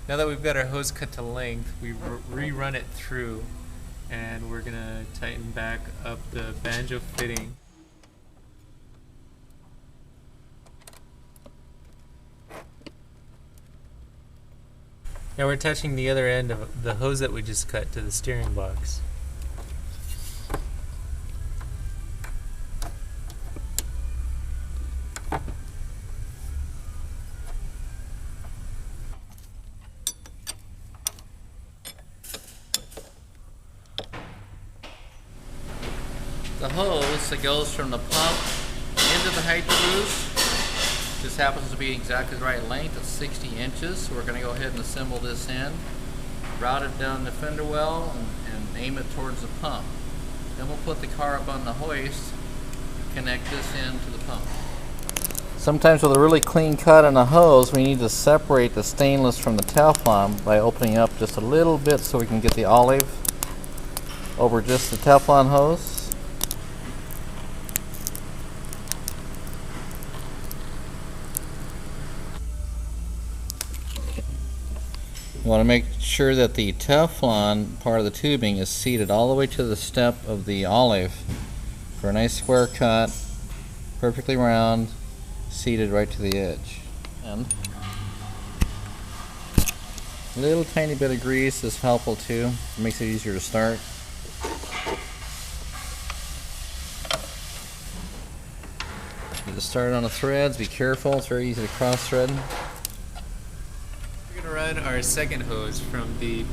Now that we've got our hose cut to length, we rerun it through, and we're gonna tighten back up the Banjo fitting. Now we're attaching the other end of the hose that we just cut to the steering box. The hose that goes from the pump into the Hydroboost, this happens to be exactly the right length, it's 60 inches. So we're going to go ahead and assemble this in, route it down the fender well, and aim it towards the pump. Then we'll put the car up on the hoist, connect this into the pump. Sometimes with a really clean cut on a hose, we need to separate the stainless from the Teflon by opening up just a little bit so we can get the olive over just the Teflon hose. You want to make sure that the Teflon part of the tubing is seated all the way to the step of the olive for a nice square cut, perfectly round, seated right to the edge. And a little tiny bit of grease is helpful too. It makes it easier to start. Get it started on the threads. Be careful; it's very easy to cross thread. We're gonna run our second hose from the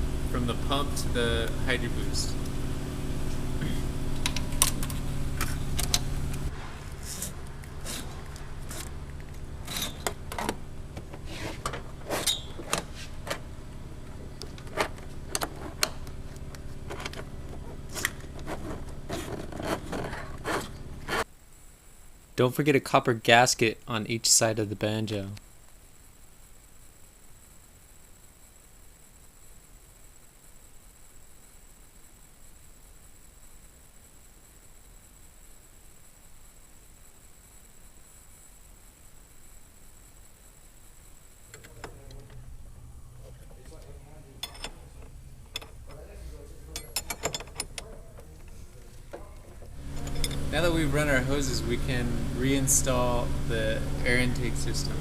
pump to the Hydroboost. Don't forget a copper gasket on each side of the Banjo. Now that we've run our hoses, we can reinstall the air intake system.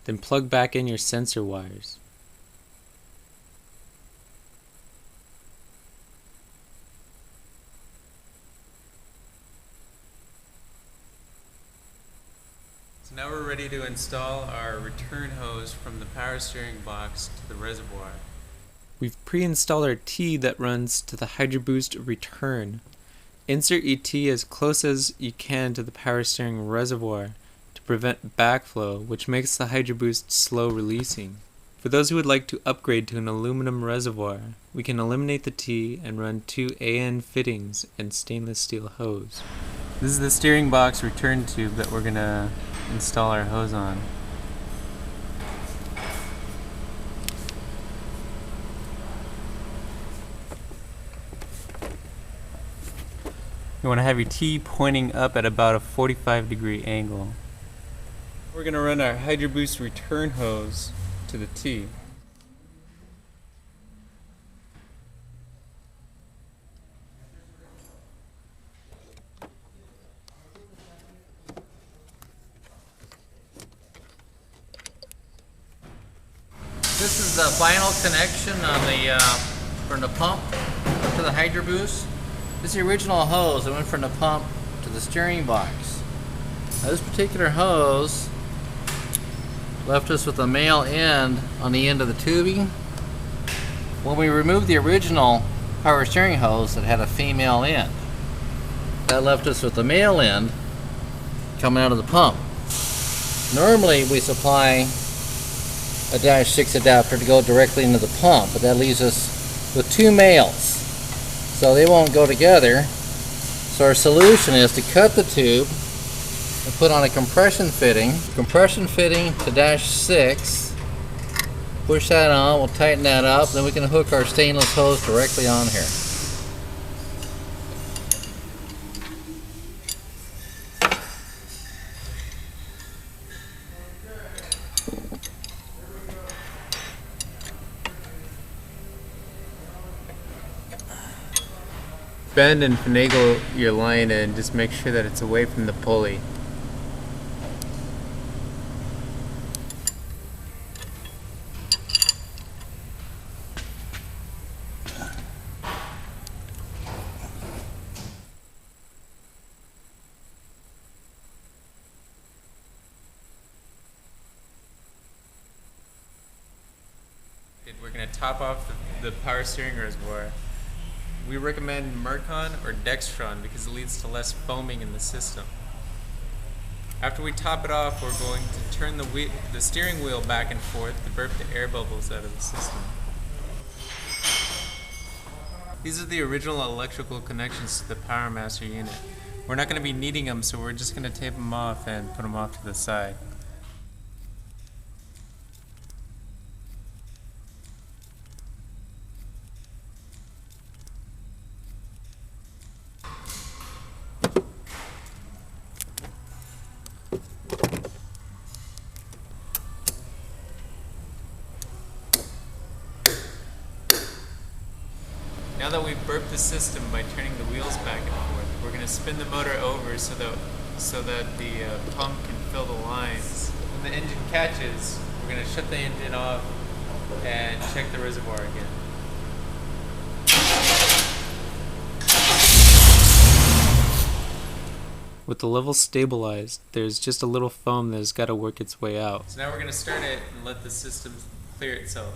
Then plug back in your sensor wires. So now we're ready to install our return hose from the power steering box to the reservoir. We've pre-installed our T that runs to the Hydroboost return. Insert your T as close as you can to the power steering reservoir to prevent backflow, which makes the Hydroboost slow releasing. For those who would like to upgrade to an aluminum reservoir, we can eliminate the T and run 2 AN fittings and stainless steel hose. This is the steering box return tube that we're going to install our hose on. You want to have your T pointing up at about a 45-degree angle. We're going to run our Hydroboost return hose to the T. This this is the final connection on the from the pump up to the Hydroboost. This is the original hose that went from the pump to the steering box. Now, this particular hose left us with a male end on the end of the tubing. When we removed the original power steering hose that had a female end, that left us with the male end coming out of the pump. Normally we supply a -6 adapter to go directly into the pump, but that leaves us with two males, so they won't go together. So our solution is to cut the tube and put on a compression fitting to -6. Push that on, we'll tighten that up, then we can hook our stainless hose directly on here. Bend and finagle your line in, just make sure that it's away from the pulley. We're going to top off the power steering reservoir. We recommend Mercon or Dextron because it leads to less foaming in the system. After we top it off, we're going to turn the steering wheel back and forth to burp the air bubbles out of the system. These are the original electrical connections to the Powermaster unit. We're not going to be needing them, so we're just going to tape them off and put them off to the side. Now that we've burped the system by turning the wheels back and forth, we're going to spin the motor over so that the pump can fill the lines. When the engine catches, we're going to shut the engine off and check the reservoir again. With the level stabilized, there's just a little foam that has got to work its way out. So now we're going to start it and let the system clear itself.